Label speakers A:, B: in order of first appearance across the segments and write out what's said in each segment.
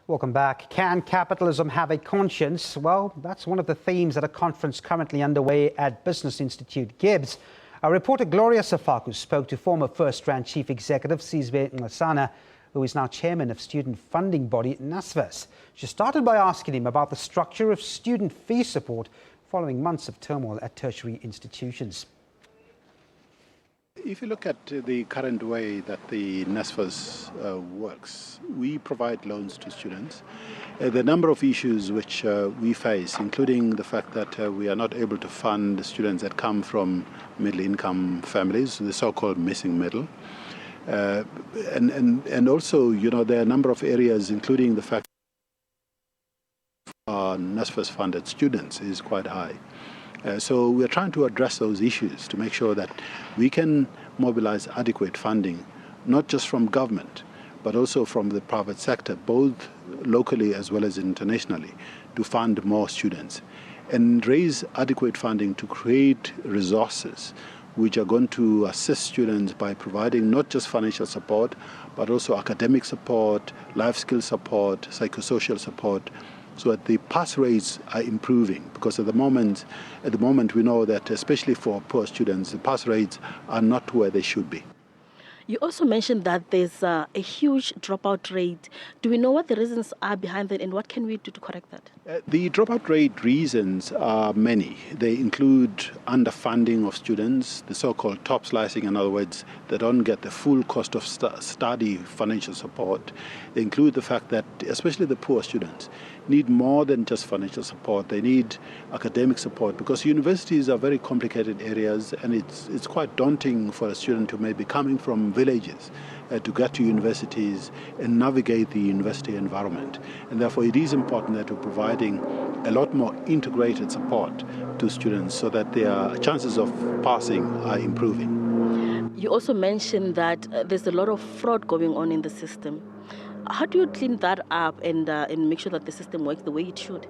A: Welcome back. Can capitalism have a conscience? Well, that's one of the themes at a conference currently underway at Business Institute GIBBS. Our reporter Glorius Sefako spoke to former FirstRand Chief Executive Sizwe Nxasana, who is now chairman of student funding body NSFAS. She started by asking him about the structure of student fee support following months of turmoil at tertiary institutions.
B: If you look at the current way that the NSFAS works, we provide loans to students. The number of issues which we face, including the fact that we are not able to fund the students that come from middle-income families, the so-called missing middle. And also, there are a number of areas, including the fact that our NSFAS-funded students is quite high. So we're trying to address those issues to make sure that we can mobilize adequate funding, not just from government, but also from the private sector, both locally as well as internationally, to fund more students and raise adequate funding to create resources which are going to assist students by providing not just financial support, but also academic support, life skill support, psychosocial support, so that the pass rates are improving. Because at the moment we know that especially for poor students, the pass rates are not where they should be.
C: You also mentioned that there's a huge dropout rate. Do we know what the reasons are behind that, and what can we do to correct that?
B: The dropout rate reasons are many. They include underfunding of students, the so-called top slicing, in other words, they don't get the full cost of study financial support. They include the fact that especially the poor students need more than just financial support. They need academic support, because universities are very complicated areas, and it's quite daunting for a student who may be coming from villages to get to universities and navigate the university environment. And therefore it is important that we're providing a lot more integrated support to students so that their chances of passing are improving.
C: You also mentioned that there's a lot of fraud going on in the system. How do you clean that up and make sure that the system works the way it should?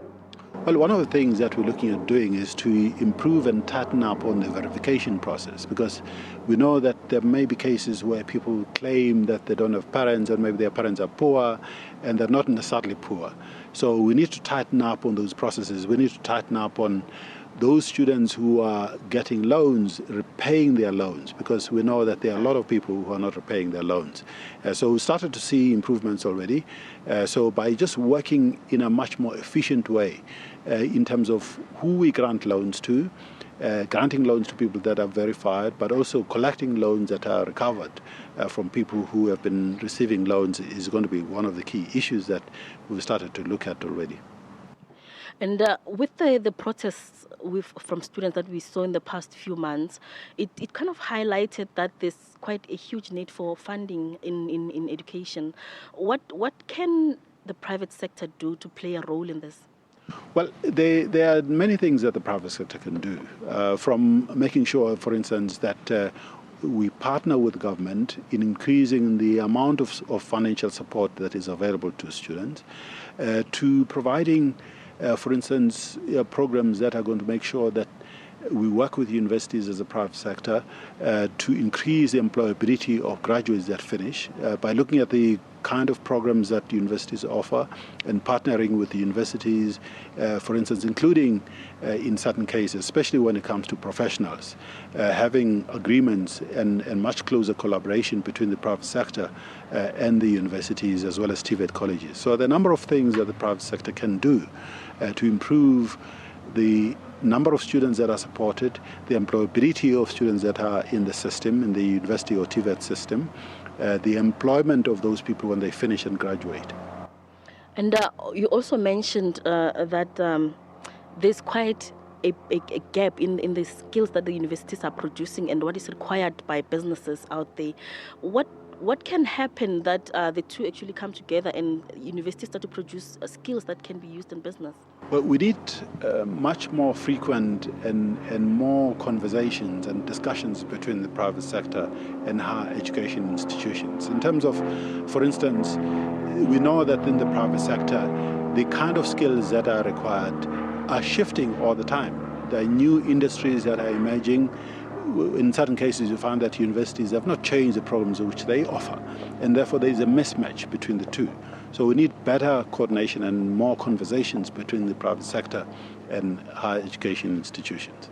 B: Well, one of the things that we're looking at doing is to improve and tighten up on the verification process, because we know that there may be cases where people claim that they don't have parents, and maybe their parents are poor, and they're not necessarily poor. So we need to tighten up on those processes. We need to tighten up on those students who are getting loans, repaying their loans, because we know that there are a lot of people who are not repaying their loans. So we started to see improvements already. So by just working in a much more efficient way in terms of who we grant loans to, granting loans to people that are verified, but also collecting loans that are recovered from people who have been receiving loans is going to be one of the key issues that we've started to look at already.
C: And with the protests from students that we saw in the past few months, it kind of highlighted that there's quite a huge need for funding in education. What can the private sector do to play a role in this?
B: Well, there are many things that the private sector can do, from making sure, for instance, that we partner with government in increasing the amount of financial support that is available to students, to providing for instance, programs that are going to make sure that we work with universities as a private sector to increase the employability of graduates that finish by looking at the kind of programs that universities offer and partnering with the universities, for instance, including in certain cases, especially when it comes to professionals, having agreements and much closer collaboration between the private sector and the universities as well as TVET colleges. So there are a number of things that the private sector can do to improve the number of students that are supported, the employability of students that are in the system, in the university or TVET system, the employment of those people when they finish and graduate.
C: And you also mentioned that there's quite a gap in the skills that the universities are producing and what is required by businesses out there. What can happen that the two actually come together and universities start to produce skills that can be used in business?
B: Well, we need much more frequent and more conversations and discussions between the private sector and higher education institutions. In terms of, for instance, we know that in the private sector, the kind of skills that are required are shifting all the time. There are new industries that are emerging. In certain cases, you find that universities have not changed the programs which they offer, and therefore there is a mismatch between the two. So we need better coordination and more conversations between the private sector and higher education institutions.